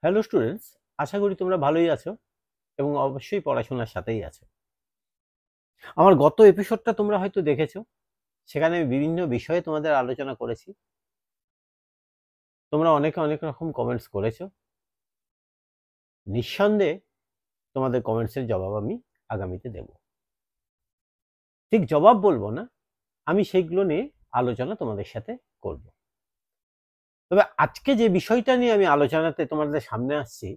Hello students, আশা করি তোমরা ভালোই আছো এবং অবশ্যই পড়াশোনার সাথেই আছো। আমার গত এপিসোডটা তোমরা হয়তো দেখেছো। সেখানে আমি বিভিন্ন বিষয়ে তোমাদের আলোচনা করেছি। তোমরা অনেকে অনেক রকম কমেন্টস করেছো। নিঃসন্দেহে তোমাদের কমেন্টসের জবাব আমি আগামীতে দেব। ঠিক জবাব বলবো না, আমি সেইগুলো নিয়ে আলোচনা তোমাদের সাথে করব। তবে আজকে যে বিষয়টা নিয়ে আমি আলোচনাতে তোমাদের সামনে আসছি,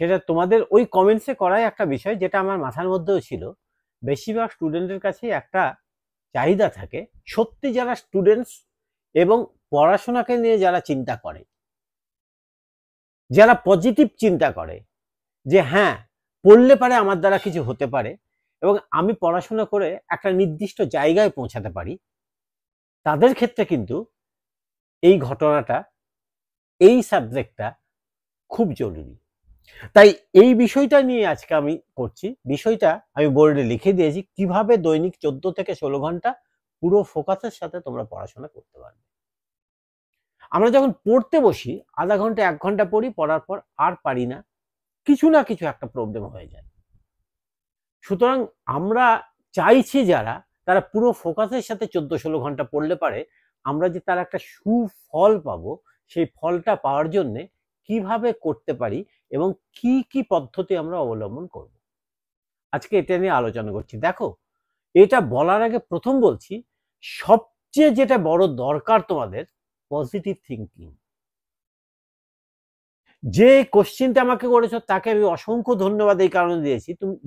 সেটা তোমাদের ওই কমেন্টসে করাই একটা বিষয় যেটা আমার মাথার মধ্যেও ছিল। বেশিরভাগ স্টুডেন্টের কাছেই একটা চাহিদা থাকে, সত্যি যারা স্টুডেন্টস এবং পড়াশোনাকে নিয়ে যারা চিন্তা করে, যারা পজিটিভ চিন্তা করে যে হ্যাঁ, পড়লে পারে আমার দ্বারা কিছু হতে পারে এবং আমি পড়াশোনা করে একটা নির্দিষ্ট জায়গায় পৌঁছাতে পারি, তাদের ক্ষেত্রে কিন্তু এই ঘটনাটা, এই সাবজেক্টটা খুব জরুরি। তাই এই বিষয়টা নিয়ে আজকে আমি করছি। বিষয়টা আমি বোর্ডে লিখে দিয়েছি, কিভাবে দৈনিক 14 থেকে 16 ঘন্টা পুরো ফোকাসের সাথে তোমরা পড়াশোনা করতে পারবে। আমরা যখন পড়তে বসি, আধা ঘন্টা 1 ঘন্টা পড়ি, পড়ার পর আর পারি না, কিছু না কিছু একটা প্রবলেম হয়ে যায়। সুতরাং আমরা চাইছি যারা, তারা পুরো ফোকাসের সাথে 14-16 ঘন্টা পড়লে পারে আমরা যে তার একটা সুফল পাবো, সেই ফলটা পাওয়ার জন্যে কিভাবে করতে পারি এবং কি কি পদ্ধতি আমরা অবলম্বন করব, আজকে এটা নিয়ে আলোচনা করছি। দেখো, এটা বলার আগে প্রথম বলছি, সবচেয়ে যেটা বড় দরকার তোমাদের, পজিটিভ থিঙ্কিং। যে কোশ্চেনটা আমাকে করেছো তাকে আমি অসংখ্য ধন্যবাদ এই কারণে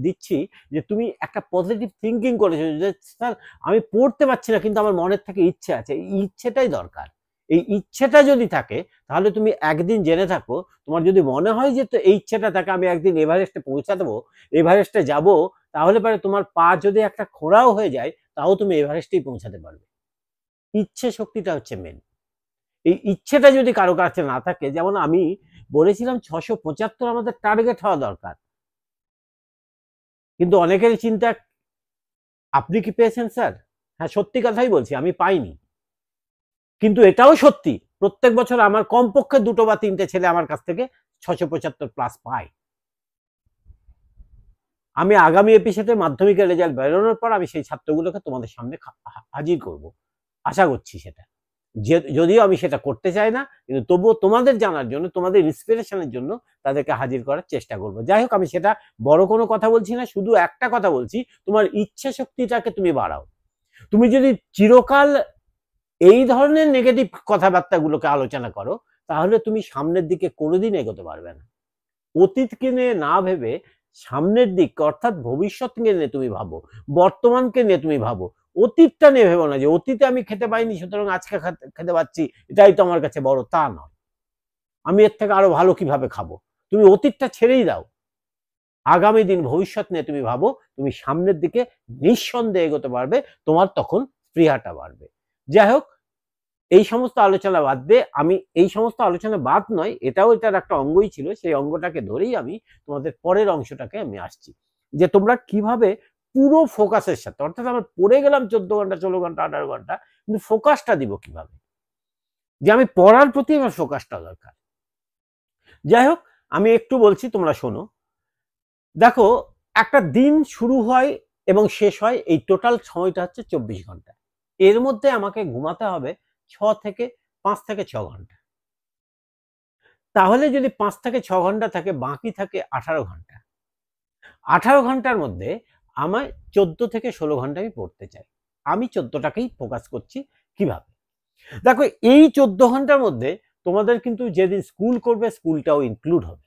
দিচ্ছি যে তুমি একটা পজিটিভ থিঙ্কিং করেছো যে স্যার আমি পড়তে পারছি না কিন্তু আমার মনের থেকে ইচ্ছে আছে। এই ইচ্ছেটাই দরকার। এই ইচ্ছেটা যদি থাকে তাহলে তুমি একদিন জেনে থাকো, তোমার যদি মনে হয় যে তো এই ইচ্ছেটা থাকে আমি একদিন এভারেস্টে পৌঁছা দেবো, এভারেস্টে যাব, তাহলে পরে তোমার পা যদি একটা খোঁড়াও হয়ে যায় তাও তুমি এভারেস্টেই পৌঁছাতে পারবে। ইচ্ছে শক্তিটা হচ্ছে মেন। এই ইচ্ছেটা যদি কারো কাছে না থাকে, যেমন আমি বলেছিলাম 675 আমাদের টার্গেট হওয়া দরকার, কিন্তু অনেকেরই চিন্তা, আপনি কি পেয়েছেন স্যার? হ্যাঁ, সত্যি কথাই বলছি, আমি পাইনি। কিন্তু এটাও সত্যি, প্রত্যেক বছর আমার কমপক্ষে 2টো বা 3টে ছেলে আমার কাছ থেকে 675 প্লাস পায়। আমি আগামী এপিসোডে মাধ্যমিকের রেজাল্ট বেরোনোর পর আমি সেই ছাত্রগুলোকে তোমাদের সামনে হাজির করব, আশা করছি সেটা। যদিও আমি সেটা করতে চাই না, কিন্তু তবুও তোমাদের জানার জন্য, তোমাদের ইন্সপিরেশনের জন্য তাদেরকে হাজির করার চেষ্টা করব। যাই হোক, আমি সেটা বড় কোনো কথা বলছি না, শুধু একটা কথা বলছি, তোমার ইচ্ছা শক্তিটাকে তুমি বাড়াও। তুমি যদি চিরকাল এই ধরনের নেগেটিভ কথাবার্তাগুলোকে আলোচনা করো, তাহলে তুমি সামনের দিকে কোনোদিন এগোতে পারবে না। অতীতকে নিয়ে না ভেবে সামনের দিক, অর্থাৎ ভবিষ্যৎকে নিয়ে তুমি ভাবো, বর্তমানকে নিয়ে তুমি ভাবো। অতীতটা নিয়ে ভেবো না যে অতীতে আমি খেতে পাইনি সুতরাং আজকে খেতে পাচ্ছি, এটাই তো আমার কাছে বড়। তা নয়, আমি এর থেকে আরো ভালো কিভাবে খাবো। তুমি অতীতটা ছেড়েই দাও, আগামী দিন ভবিষ্যৎ নিয়ে তুমি ভাবো, তুমি সামনের দিকে নিঃসন্দেহে এগোতে পারবে, তোমার তখন স্পৃহাটা বাড়বে। যাই হোক, এই সমস্ত আলোচনা বাদ দিয়ে, আমি এই সমস্ত আলোচনা বাদ নয়, এটাও এটার একটা অঙ্গই ছিল, সেই অঙ্গটাকে ধরেই আমি তোমাদের পরের অংশটাকে আমি আসছি, যে তোমরা কিভাবে পুরো ফোকাসের সাথে, অর্থাৎ আমরা পড়ে গেলাম 14 ঘন্টা 16 ঘন্টা 18 ঘন্টা, কিন্তু ফোকাসটা দিব কিভাবে, যে আমি পড়ার প্রতি আমার ফোকাসটা দরকার। যাই হোক, আমি একটু বলছি, তোমরা শোনো। দেখো, একটা দিন শুরু হয় এবং শেষ হয়, এই টোটাল সময়টা হচ্ছে 24 ঘন্টা। এর মধ্যে আমাকে ঘুমাতে হবে 5 থেকে 6 ঘন্টা। তাহলে যদি 5 থেকে 6 ঘন্টা থাকে, বাকি থাকে 18 ঘন্টা। 18 ঘন্টার মধ্যে আমায় 14 থেকে 16 ঘন্টা আমি পড়তে চাই। আমি 14টাকেই ফোকাস করছি। কিভাবে? দেখো, এই 14 ঘন্টার মধ্যে তোমাদের কিন্তু যেদিন স্কুল করবে, স্কুলটাও ইনক্লুড হবে।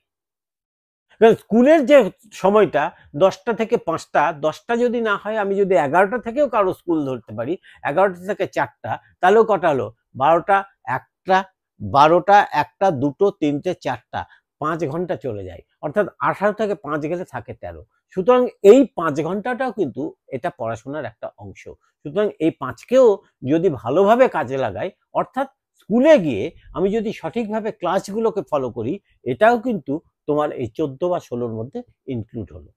কারণ স্কুলের যে সময়টা 10টা থেকে 5টা, 10টা যদি না হয়, আমি যদি 11টা থেকেও কারো স্কুল ধরতে পারি, 11টা থেকে 4টা, তাহলেও কটা হলো? 12টা, 1টা, 12টা, 1টা, 2টো, 3টে, 4টা, 5 ঘন্টা চলে যায়। অর্থাৎ 18 থেকে 5 গেলে থাকে 13। সুতরাং এই 5 ঘন্টাটাও কিন্তু এটা পড়াশোনার একটা অংশ। সুতরাং এই 5কেও যদি ভালোভাবে কাজে লাগাই, অর্থাৎ স্কুলে গিয়ে আমি যদি সঠিকভাবে ক্লাসগুলোকে ফলো করি, এটাও কিন্তু তোমার এই 14 বা 16র মধ্যে ইনক্লুড হলো।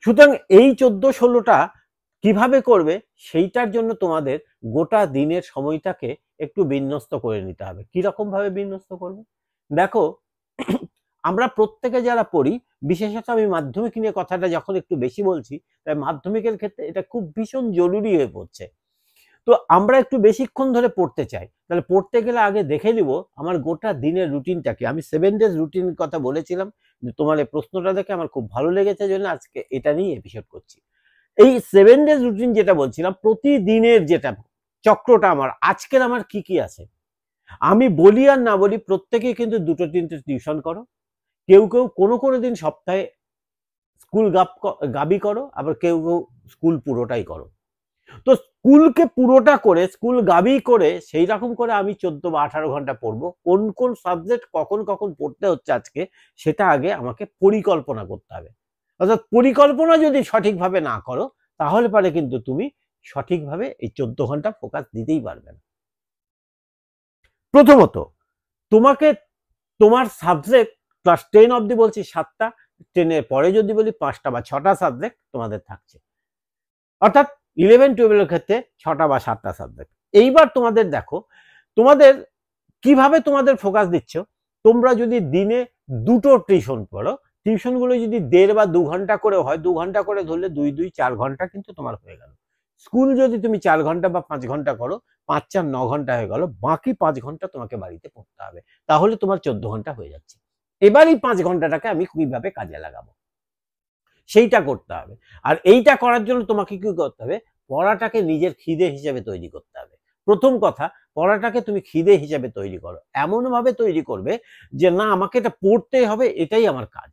সুতরাং এই 14-16টা কিভাবে করবে, সেইটার জন্য তোমাদের গোটা দিনের সময়টাকে একটু বিন্যস্ত করে নিতে হবে। কিরকম ভাবে বিন্যস্ত করবে? দেখো, আমরা প্রত্যেকে যারা পড়ি, বিশেষত আমি মাধ্যমিক নিয়ে কথাটা যখন একটু বেশি বলছি, তাই মাধ্যমিকের ক্ষেত্রে এটা খুব ভীষণ জরুরি হয়ে পড়ছে। তো আমরা একটু বেশিক্ষণ ধরে পড়তে চাই, তাহলে পড়তে গেলে আগে দেখে নিব আমার গোটা দিনের রুটিনটাকে। আমি 7 ডেজ রুটিনের কথা বলেছিলাম, তোমার এই প্রশ্নটা দেখে আমার খুব ভালো লেগেছে জন্য আজকে এটা নিয়ে এপিসোড করছি। এই 7 ডেজ রুটিন যেটা বলছিলাম, প্রতিদিনের যেটা চক্রটা আমার, আজকের আমার কি কি আছে, আমি বলি আর না বলি প্রত্যেকেই কিন্তু 2-3টে টিউশন করো, কেউ কেউ কোনো দিন সপ্তাহে স্কুল গাবি করো, আবার কেউ কেউ স্কুল পুরোটাই করো। তো স্কুলকে পুরোটা করে, স্কুল গাবি করে সেই রকম করে আমি 14 বা 18 ঘন্টা পড়বো। কোন কোন সাবজেক্ট কখন কখন পড়তে হচ্ছে আজকে, সেটা আগে আমাকে পরিকল্পনা করতে হবে। অর্থাৎ পরিকল্পনা যদি সঠিকভাবে না করো, তাহলে পরে কিন্তু তুমি সঠিকভাবে এই 14 ঘন্টা ফোকাস দিতেই পারবে না। প্রথমত তোমাকে তোমার সাবজেক্ট ক্লাস 10 অবধি বলছি 7টা, 10-এর পরে যদি বলি 5টা বা 6টা সাবজেক্ট তোমাদের থাকছে, অর্থাৎ 11-12 এর ক্ষেত্রে 6টা বা 7টা সাবজেক্ট। এইবার তোমাদের দেখো, তোমাদের কিভাবে তোমাদের ফোকাস দিচ্ছ। তোমরা যদি দিনে 2টো টিউশন পড়ো, টিউশনগুলো যদি 1.5 বা 2 ঘন্টা করে হয়, 2 ঘন্টা করে ধরলে 2-2 4 ঘন্টা কিন্তু তোমার হয়ে গেল। স্কুল যদি তুমি 4 ঘন্টা বা 5 ঘন্টা করো, 5-4 9 ঘন্টা হয়ে গেল, বাকি 5 ঘন্টা তোমাকে বাড়িতে পড়তে হবে, তাহলে তোমার 14 ঘন্টা হয়ে যাচ্ছে। এবার এই 5 ঘন্টাটাকে আমি কিভাবে কাজে লাগাবো সেইটা করতে হবে। আর এইটা করার জন্য তোমাকে কি করতে হবে, পড়াটাকে নিজের খিদে হিসেবে তৈরি করতে হবে। প্রথম কথা, পড়াটাকে তুমি খিদে হিসেবে তৈরি করো, এমনভাবে তৈরি করবে যে না আমাকে এটা পড়তেই হবে, এটাই আমার কাজ।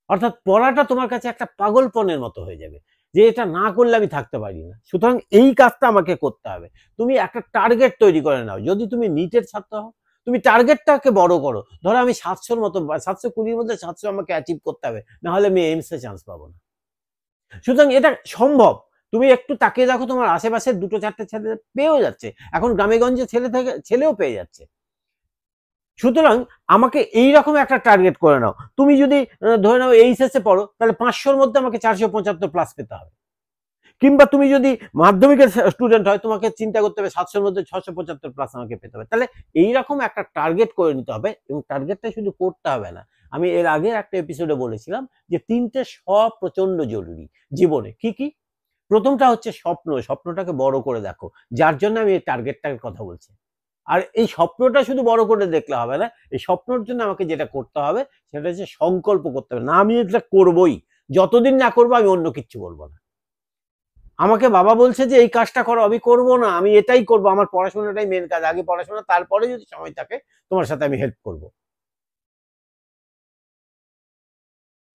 অর্থাৎ পড়াটা তোমার কাছে একটা পাগলপনের মতো হয়ে যাবে, যে এটা না করলে আমি থাকতে পারি না। সুতরাং এই কাজটা আমাকে করতে হবে। তুমি একটা টার্গেট তৈরি করে নাও। যদি তুমি নিটের ছাত্র হও, তুমি টার্গেটটাকে বড় করো। ধরো আমি 700-র মতো, 720-র মধ্যে 700 আমাকে অ্যাচিভ করতে হবে, না হলে আমি এইমসে চান্স পাবো না। সুতরাং এটা সম্ভব। তুমি একটু তাকিয়ে দেখো, তোমার আশেপাশে 2-4টে ছেলে পেয়েও যাচ্ছে, এখন গ্রামেগঞ্জে ছেলেও পেয়ে যাচ্ছে। সুতরাং আমাকে এইরকম একটা টার্গেট করে নাও। তুমি যদি ধরে নাও এইচএসে পড়ো, তাহলে 500-র মধ্যে আমাকে 475 প্লাস পেতে হবে। কিংবা তুমি যদি মাধ্যমিকের স্টুডেন্ট হয়, তোমাকে চিন্তা করতে হবে 700-র মধ্যে 675 প্লাস আমাকে পেতে হবে। তাহলে এইরকম একটা টার্গেট করে নিতে হবে, এবং টার্গেটটা শুধু করতে হবে না। আমি এর আগের একটা এপিসোডে বলেছিলাম যে 3টে প্রচন্ড জরুরি জীবনে। কি কি? প্রথমটা হচ্ছে স্বপ্ন। স্বপ্নটাকে বড় করে দেখো, যার জন্য আমি এই টার্গেটটার কথা বলছি। আর এই স্বপ্নটা শুধু বড় করে দেখলে হবে না, এই স্বপ্নের জন্য আমাকে যেটা করতে হবে সেটা হচ্ছে সংকল্প করতে হবে। না আমি এটা করবই, যতদিন না করবো আমি অন্য কিচ্ছু বলবো না। আমাকে বাবা বলছে যে এই কাজটা করো, আমি করব না, আমি এটাই করব, আমার পড়াশোনাটাই মেন কাজ, আগে পড়াশোনা, তারপরে যদি সময় থাকে তোমার সাথে আমি হেল্প করব।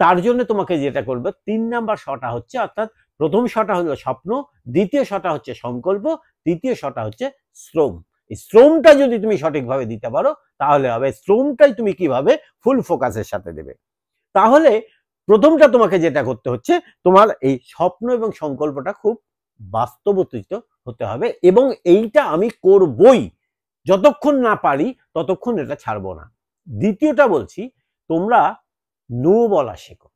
তার জন্য তোমাকে যেটা করবে, 3 নাম্বার শটা হচ্ছে, অর্থাৎ প্রথম শটা হলো স্বপ্ন, দ্বিতীয় শটা হচ্ছে সংকল্প, তৃতীয় শটা হচ্ছে শ্রম। এই শ্রমটা যদি তুমি সঠিকভাবে দিতে পারো তাহলে হবে। শ্রমটাই তুমি কিভাবে ফুল ফোকাসের সাথে দেবে, তাহলে প্রথমটা তোমাকে যেটা করতে হচ্ছে, তোমার এই স্বপ্ন এবং সংকল্পটা খুব বাস্তবতিত হতে হবে, এবং এইটা আমি করবই, যতক্ষণ না পারি ততক্ষণ এটা ছাড়বো না। দ্বিতীয়টা বলছি, তোমরা নো বলা শেখো।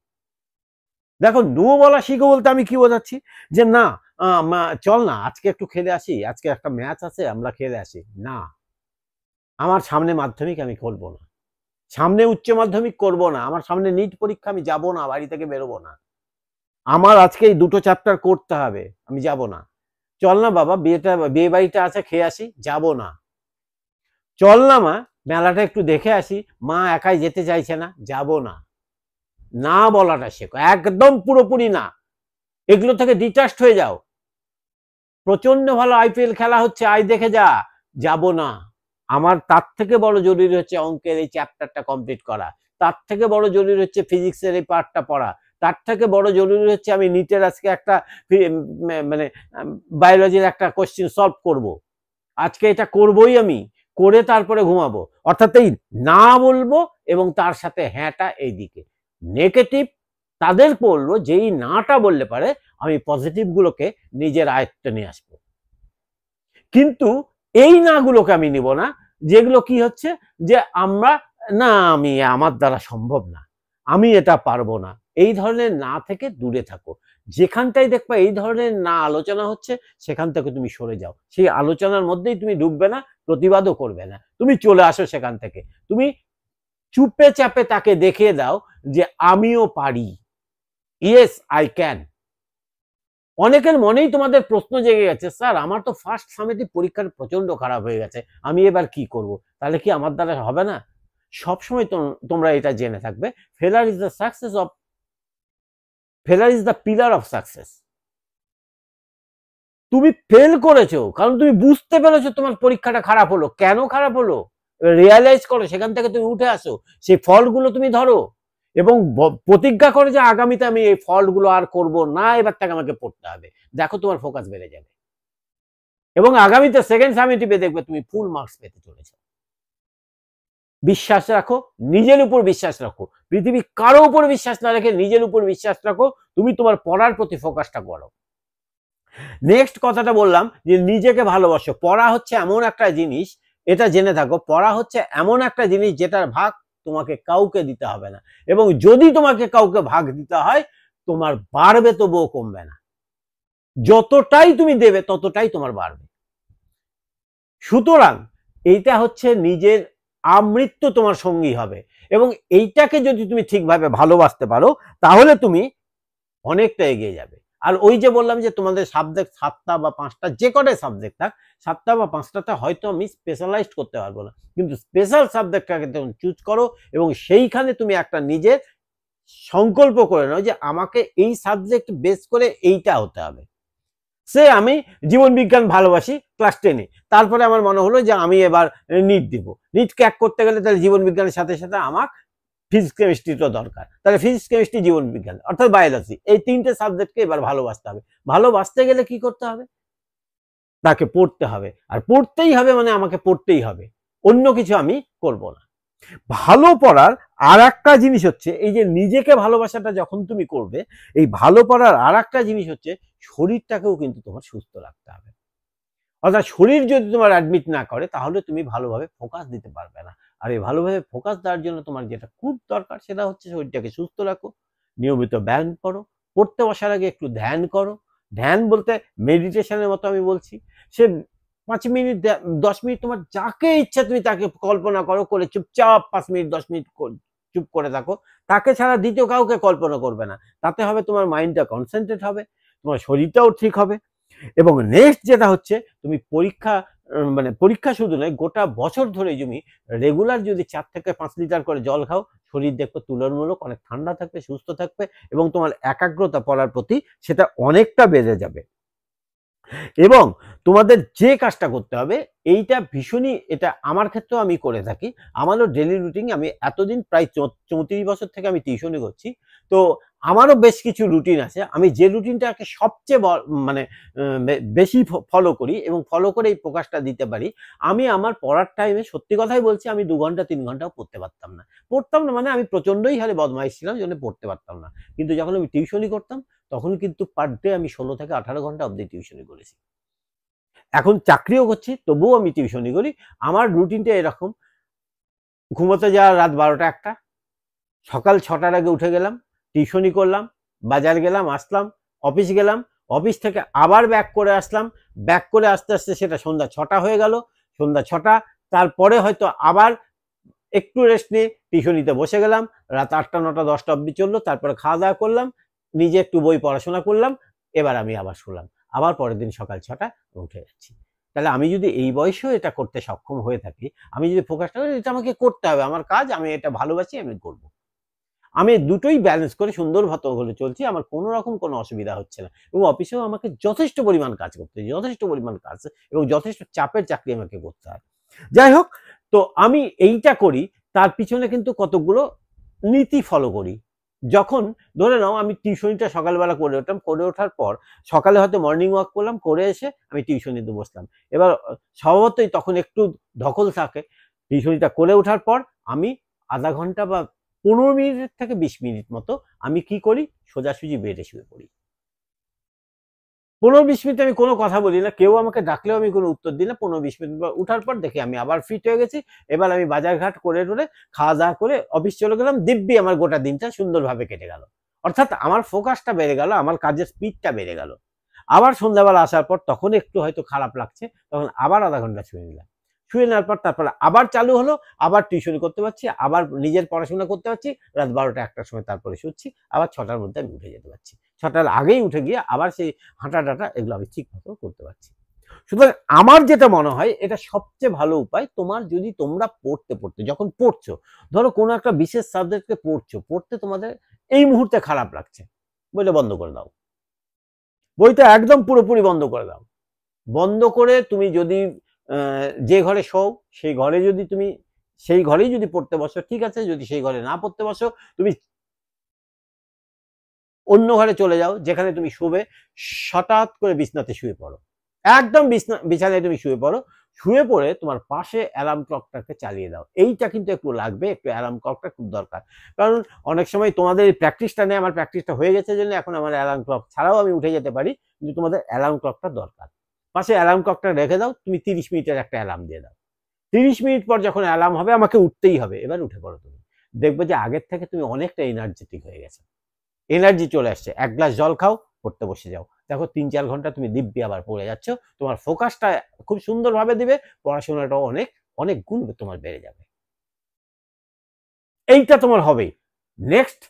দেখো, নো বলা শিখো বলতে আমি কি বোঝাচ্ছি, যে না চল না আজকে একটু খেলে আসি, আজকে একটা ম্যাচ আছে আমরা খেলে আসি, না আমার সামনে মাধ্যমিক, আমি করবো না, সামনে উচ্চ মাধ্যমিক করবো না, আমার সামনে নিট পরীক্ষা, আমি যাবো না, বাড়ি থেকে বেরোবো না, আমার আজকে এই 2টো চ্যাপ্টার করতে হবে, আমি যাব না। চল না বাবা বিয়ে বাড়িটা আছে খেয়ে আসি, যাব না। চল না মা মেলাটা একটু দেখে আসি, মা একাই যেতে চাইছে না, যাব না। না বলাটা শেখো, একদম পুরোপুরি না, এগুলো থেকে ডিটাচড হয়ে যাও। প্রচন্ড ভালো আইপিএল খেলা হচ্ছে, আই দেখে যা, যাব না। আমার তার থেকে বড় জরুরি হচ্ছে অঙ্কের এই চ্যাপ্টারটা কমপ্লিট করা, তার থেকে বড় জরুরি হচ্ছে ফিজিক্সের এই পার্টটা পড়া, তার থেকে বড় জরুরি হচ্ছে আমি নিটের আজকে একটা মানে বায়োলজির একটা কোশ্চেন সলভ করব, আজকে এটা করবই, আমি করে তারপরে ঘুমাবো। অর্থাৎ এই না বলবো, এবং তার সাথে হ্যাঁটা এইদিকে। নেগেটিভ তাদের বলবো যেই নাটা বললে পারে আমি পজিটিভ গুলোকে নিজের আয়ত্তে নিয়ে আসবো। কিন্তু এই না গুলোকে আমি নিব না, যেগুলো কি হচ্ছে, যে আমরা না, আমি আমার দ্বারা সম্ভব না, আমি এটা পারবো না, এই ধরনের না থেকে দূরে থাকো। যেখানটাই দেখবা এই ধরনের না আলোচনা হচ্ছে, সেখান থেকে তুমি সরে যাও, সেই আলোচনার মধ্যেই তুমি ঢুকবে না, প্রতিবাদও করবে না, তুমি চলে আসো সেখান থেকে। তুমি চুপে চাপে তাকে দেখিয়ে দাও যে আমিও পারি, ইয়েস আই ক্যান। অনেকের মনেই তোমাদের প্রশ্ন জেগে গেছে, স্যার আমার তো ফার্স্ট সামেটিভ পরীক্ষার প্রচন্ড খারাপ হয়ে গেছে, আমি এবার কি করব? তাহলে কি আমার দ্বারা হবে না? সবসময় তোমরা এটা জেনে থাকবে, ফেলার ইজ দ্য সাকসেস অফ ফেলার is the pillar of success. তুমি ফেল করেছো কারণ তুমি বুঝতে পেরেছো তোমার পরীক্ষাটা খারাপ হলো। কেন খারাপ হলো রিয়ালাইজ করো, সেখান থেকে তুমি উঠে আসো, সেই ফলগুলো তুমি ধরো এবং প্রতিজ্ঞা করে যে আগামীতে আমি এই ফলগুলো আর করব না, এবার থেকে আমাকে পড়তে হবে। দেখো তোমার ফোকাস বেড়ে যাবে এবং আগামীতে সেকেন্ড সামেটিভে দেখবে তুমি ফুল মার্কস পেতে চলেছো। বিশ্বাস রাখো, নিজের উপর বিশ্বাস রাখো, পৃথিবী কারো উপর বিশ্বাস না রেখে নিজের উপর বিশ্বাস রাখো, তুমি তোমার পড়ার প্রতি ফোকাসটা করো। নেক্সট কথাটা বললাম যে নিজেকে ভালোবাসো। পড়া হচ্ছে এমন একটা জিনিস, এটা জেনে থাকো, পড়া হচ্ছে এমন একটা জিনিস যেটার ভাগ তোমাকে কাউকে দিতে হবে না, এবং যদি তোমাকে কাউকে ভাগ দিতে হয় তোমার বাড়বে, তবুও কমবে না। যতটাই তুমি দেবে ততটাই তোমার বাড়বে। সুতরাং এইটা হচ্ছে নিজের আমৃত্যু তোমার সঙ্গী হবে, এবং এইটাকে যদি তুমি ঠিকভাবে ভালোবাসতে পারো তাহলে তুমি অনেকটা এগিয়ে যাবে। আর ওই যে বললাম যে তোমাদের সাবজেক্ট 7টা বা 5টা, যে কটাই সাবজেক্ট থাক, 7টা বা 5টাতে হয়তো আমি স্পেশালাইজড করতে পারবো না, কিন্তু স্পেশাল সাবজেক্টটাকে তুমি চুজ করো এবং সেইখানে তুমি একটা নিজের সংকল্প করে নাও যে আমাকে এই সাবজেক্ট বেস করে এইটা হতে হবে। সে আমি জীবন বিজ্ঞান ভালোবাসি ক্লাস 10-এ, তারপরে আমার মনে হলো যে আমি এবার নিট দিব, নিট ক্র্যাক করতে গেলে তাহলে জীবন বিজ্ঞানের সাথে সাথে আমার ফিজিক্স কেমিস্ট্রিটা দরকার, তাহলে ফিজিক্স কেমিস্ট্রি জীবন বিজ্ঞান অর্থাৎ বায়োলজি, এই 3টে সাবজেক্টকে এবার ভালোবাসতে হবে। ভালোবাসতে গেলে কি করতে হবে? তাকে পড়তে হবে, আর পড়তেই হবে মানে আমাকে পড়তেই হবে, অন্য কিছু আমি করব না। ভালো পড়ার আর একটা জিনিস হচ্ছে, এই যে নিজেকে ভালোবাসাটা যখন তুমি করবে, এই ভালো পড়ার আর একটা জিনিস হচ্ছে শরীরটাকেও কিন্তু তোমার সুস্থ রাখতে হবে। অর্থাৎ শরীর যদি তোমার অ্যাডমিট না করে তাহলে তুমি ভালোভাবে ফোকাস দিতে পারবে না। আর এই ভালোভাবে ফোকাস দেওয়ার জন্য তোমার যেটা খুব দরকার সেটা হচ্ছে শরীরটাকে সুস্থ রাখো, নিয়মিত ব্যায়াম করো, পড়তে বসার আগে একটু ধ্যান করো। ধ্যান বলতে মেডিটেশনের মতো আমি বলছি, সে 5 মিনিট 10 মিনিট তোমার যাকে ইচ্ছা তুমি তাকে কল্পনা করো, করে চুপচাপ 5 মিনিট 10 মিনিট চুপ করে থাকো, তাকে ছাড়া দ্বিতীয় কাউকে কল্পনা করবে না। তাতে হবে তোমার মাইন্ডটা কনসেন্ট্রেট হবে, তোমার শরীরটাও ঠিক হবে। এবং নেক্সট যেটা হচ্ছে, তুমি পরীক্ষা মানে পরীক্ষা শুধু নয়, গোটা বছর ধরে তুমি রেগুলার যদি 4 থেকে 5 লিটার করে জল খাও, শরীর দেখবে তুলনামূলক অনেক ঠান্ডা থাকবে, সুস্থ থাকবে এবং তোমার একাগ্রতা পড়ার প্রতি সেটা অনেকটা বেড়ে যাবে। এবং তোমাদের যে কাজটা করতে হবে, এইটা ভীষণই, এটা আমার ক্ষেত্রেও আমি করে থাকি, আমারও ডেলি রুটিন, আমি এতদিন প্রায় 34 বছর থেকে আমি টিউশনি করছি, তো আমারও বেশ কিছু রুটিন আছে। আমি যে রুটিনটাকে সবচেয়ে মানে বেশি ফলো করি এবং ফলো করে এই প্রকাশটা দিতে পারি, আমি আমার পড়ার টাইমে সত্যি কথাই বলছি, আমি 2 ঘন্টা 3 ঘন্টাও পড়তে পারতাম না মানে আমি প্রচন্ডই হারে বদমাইশ ছিলাম, জন্য পড়তে পারতাম না। কিন্তু যখন আমি টিউশনি করতাম তখন কিন্তু পার ডে আমি 16 থেকে 18 ঘন্টা অব্দি টিউশনি করেছি। এখন চাকরিও করছি তবুও আমি টিউশনি করি। আমার রুটিনটা এরকম, ঘুমোতে যাওয়া রাত 12টা 1টা, সকাল 6টার আগে উঠে গেলাম, টিউশনি করলাম, বাজার গেলাম, আসলাম, অফিস গেলাম, অফিস থেকে আবার ব্যাক করে আসলাম, ব্যাক করে আসতে আসতে সেটা সন্ধ্যা 6টা হয়ে গেল, সন্ধ্যা 6টা, তারপরে হয়তো আবার একটু রেস্ট নিয়ে টিউশনিতে বসে গেলাম, রাত 8টা 9টা 10টা অব্দি চললো, তারপরে খাওয়া দাওয়া করলাম, নিজে একটু বই পড়াশোনা করলাম, এবার আমি আবার শুলাম, আবার পরের দিন সকাল 6টা উঠে যাচ্ছি। তাহলে আমি যদি এই বয়সেও এটা করতে সক্ষম হয়ে থাকি, আমি যদি ফোকাসটা করি এটা আমাকে করতে হবে, আমার কাজ, আমি এটা ভালোবাসি, আমি করব। আমি দুটোই ব্যালেন্স করে সুন্দরভাবে চলছি, আমার কোনো রকম কোনো অসুবিধা হচ্ছে না, এবং অফিসেও আমাকে যথেষ্ট পরিমাণ কাজ করতে হয়, যথেষ্ট পরিমাণ কাজ এবং যথেষ্ট চাপের চাকরি আমাকে করতে হয়। যাই হোক, তো আমি এইটা করি, তার পিছনে কিন্তু কতগুলো নীতি ফলো করি। যখন ধরে নাও আমি টিউশনিটা সকালবেলা করে উঠলাম, করে ওঠার পর সকালে হয়তো মর্নিং ওয়াক করলাম, করে এসে আমি টিউশনিতে বসলাম, এবার স্বভাবতই তখন একটু ধকল থাকে, টিউশনিটা করে ওঠার পর আমি আধা ঘন্টা বা 15 মিনিট থেকে 20 মিনিট মতো আমি কি করি, সোজাসুজি বেডে শুয়ে পড়ি। 15-20 মিনিট আমি কোনো কথা বলি না, কেউ আমাকে ডাকলেও আমি কোনো উত্তর দিই না। 15-20 মিনিট উঠার পর দেখি আমি আবার ফিট হয়ে গেছি, এবার আমি বাজারঘাট করে টরে খাওয়া দাওয়া করে অফিস চলে গেলাম, দিব্যি আমার গোটা দিনটা সুন্দরভাবে কেটে গেল। অর্থাৎ আমার ফোকাসটা বেড়ে গেল, আমার কাজের স্পিডটা বেড়ে গেল। আবার সন্ধ্যাবেলা আসার পর তখন একটু হয়তো খারাপ লাগছে, তখন আবার আধা ঘন্টা শুয়ে নিলাম, শুয়ে নেওয়ার পর তারপরে আবার চালু হলো, আবার টিউশনি করতে পারছি, আবার নিজের পড়াশোনা করতে পারছি, রাত 12টা 1টার সময় তারপরে শুচ্ছি, আবার 6টার মধ্যে আমি উঠে যেতে পারছি, 6টার আগেই উঠে গিয়ে আবার সেই হাঁটা ডাটা এগুলো আমি ঠিক মতো করতে পারছি। সুতরাং আমার যেটা মনে হয় এটা সবচেয়ে ভালো উপায়, তোমার যদি তোমরা পড়তে যখন পড়ছো, ধরো কোনো একটা বিশেষ সাবজেক্টকে পড়তে তোমাদের এই মুহূর্তে খারাপ লাগছে, বইটা বন্ধ করে দাও, বইটা একদম পুরোপুরি বন্ধ করে দাও। বন্ধ করে তুমি যদি যে ঘরে শোও সেই ঘরেই যদি পড়তে বসো ঠিক আছে, যদি সেই ঘরে না পড়তে বসো তুমি অন্য ঘরে চলে যাও যেখানে তুমি শুবে, হঠাৎ করে বিছনাতে শুয়ে পড়ো, একদম বিছানায় তুমি শুয়ে পড়ো, শুয়ে পড়ে তোমার পাশে অ্যালার্ম ক্লকটাকে চালিয়ে দাও। এইটা কিন্তু একটু লাগবে, একটু অ্যালার্ম ক্লকটা খুব দরকার, কারণ অনেক সময় তোমাদের এই প্র্যাকটিসটা নেই, আমার প্র্যাকটিসটা হয়ে গেছে জন্য এখন আমার অ্যালার্ম ক্লক ছাড়াও আমি উঠে যেতে পারি, কিন্তু তোমাদের অ্যালার্ম ক্লকটা দরকার। পাশে অ্যালার্ম ক্লকটা রেখে দাও, তুমি 30 মিনিটের একটা অ্যালার্ম দিয়ে দাও, 30 মিনিট পর যখন অ্যালার্ম হবে আমাকে উঠতেই হবে, এবার উঠে পড়ো, তুমি দেখবে যে আগের থেকে তুমি অনেকটা এনার্জেটিক হয়ে গেছে, এনার্জি চলে আসছে। এক গ্লাস জল খাও, পড়তে বসে যাও, দেখো 3-4 ঘন্টা তুমি দিব্যি আবার পড়ে যাচ্ছ, তোমার ফোকাসটা খুব সুন্দরভাবে দিবে, পড়াশোনাটাও অনেক অনেক গুণ তোমার বেড়ে যাবে। এইটা তোমার হবেই। নেক্সট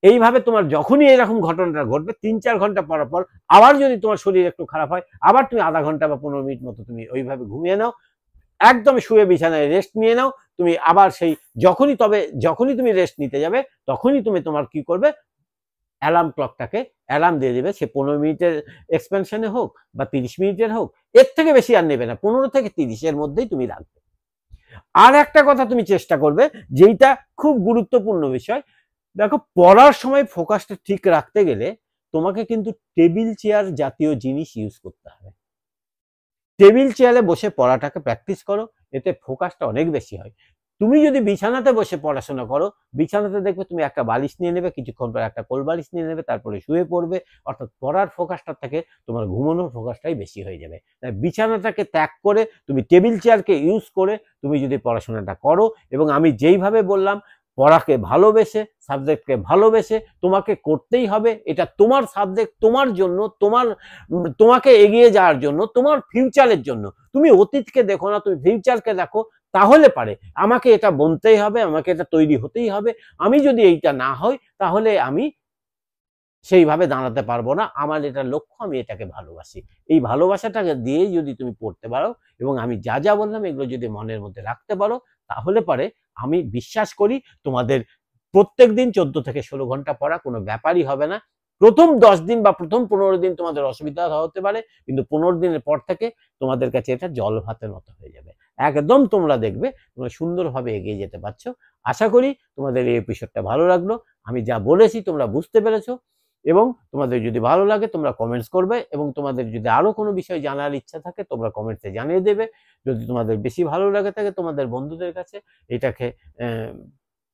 এইভাবে তোমার যখনই এরকম ঘটনাটা ঘটবে 3-4 ঘন্টা পর পর আবার যদি তোমার শরীর একটু খারাপ হয়, আবার তুমি আধা ঘন্টা বা 15 মিনিট মতো তুমি ওইভাবে ঘুমিয়ে নাও, একদম শুয়ে বিছানায় রেস্ট নিয়ে নাও, তুমি আবার সেই যখনই তুমি রেস্ট নিতে যাবে তখনই তুমি তোমার কি করবে, অ্যালার্ম ক্লকটাকে অ্যালার্ম দিয়ে দেবে, সে 15 মিনিটের এক্সপেনশনে হোক বা 30 মিনিটের হোক, এর থেকে বেশি আর নেবে না, 15 থেকে 30 এর মধ্যেই তুমি রাখবে। আর একটা কথা তুমি চেষ্টা করবে, যেইটা খুব গুরুত্বপূর্ণ বিষয়, দেখো পড়ার সময় ফোকাসটা ঠিক রাখতে গেলে তোমাকে কিন্তু টেবিল চেয়ার জাতীয় জিনিস ইউজ করতে হবে। টেবিল চেয়ারে বসে পড়াটাকে প্র্যাকটিস করো, এতে ফোকাসটা অনেক বেশি হয়। তুমি যদি বিছানাতে বসে পড়াশোনা করো, বিছানাতে দেখবে তুমি একটা বালিশ নিয়ে নেবে, কিছুক্ষণ পর একটা কোল বালিশ নিয়ে নেবে, তারপরে শুয়ে পড়বে, অর্থাৎ পড়ার ফোকাসটার থেকে তোমার ঘুমানোর ফোকাসটাই বেশি হয়ে যাবে। তাই বিছানাটাকে ত্যাগ করে তুমি টেবিল চেয়ারকে ইউজ করে তুমি যদি পড়াশোনাটা করো, এবং আমি যেইভাবে বললাম পড়াকে ভালোবেসে, সাবজেক্টকে ভালোবেসে তোমাকে করতেই হবে, এটা তোমার সাবজেক্ট, তোমার জন্য, তোমাকে এগিয়ে যাওয়ার জন্য, তোমার ফিউচারের জন্য। তুমি অতীতকে দেখো না, তুমি ফিউচারকে দেখো, তাহলে পারে। আমাকে এটা বলতেই হবে, আমাকে এটা তৈরি হতেই হবে, আমি যদি এইটা না হই তাহলে আমি সেইভাবে দাঁড়াতে পারবো না, আমার এটা লক্ষ্য, আমি এটাকে ভালোবাসি। এই ভালোবাসাটাকে দিয়ে যদি তুমি পড়তে পারো এবং আমি যা যা বললাম এগুলো যদি মনের মধ্যে রাখতে পারো, তাহলে পারে আমি বিশ্বাস করি তোমাদের প্রত্যেক দিন 14 থেকে 16 ঘন্টা পড়া কোনো ব্যাপারই হবে না। প্রথম 10 দিন বা প্রথম 15 দিন তোমাদের অসুবিধা হতে পারে, কিন্তু 15 দিনের পর থেকে তোমাদের কাছে এটা জল ভাতের মতো হয়ে যাবে, একদম তোমরা দেখবে তোমরা সুন্দরভাবে এগিয়ে যেতে পারছো। আশা করি তোমাদের এই এপিসোডটা ভালো লাগলো, আমি যা বলেছি তোমরা বুঝতে পেরেছো, এবং তোমাদের যদি ভালো লাগে তোমরা কমেন্টস করবে, এবং তোমাদের যদি আরো কোনো বিষয় জানার ইচ্ছা থাকে তোমরা কমেন্টসে জানিয়ে দেবে। যদি তোমাদের বেশি ভালো লাগে থাকে তোমাদের বন্ধুদের কাছে এটাকে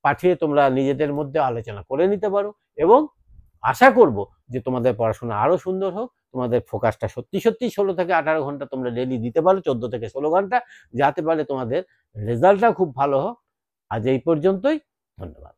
পাঠিয়ে তোমরা নিজেদের মধ্যে আলোচনা করে নিতে পারো, এবং আশা করব যে তোমাদের পড়াশোনা আরো সুন্দর হোক, তোমাদের ফোকাসটা সত্যি সত্যি 16 থেকে 18 ঘন্টা তোমরা ডেলি দিতে পারো, 14 থেকে 16 ঘন্টা, যাতে পারে তোমাদের রেজাল্টটা খুব ভালো হোক। আজ এই পর্যন্তই, ধন্যবাদ।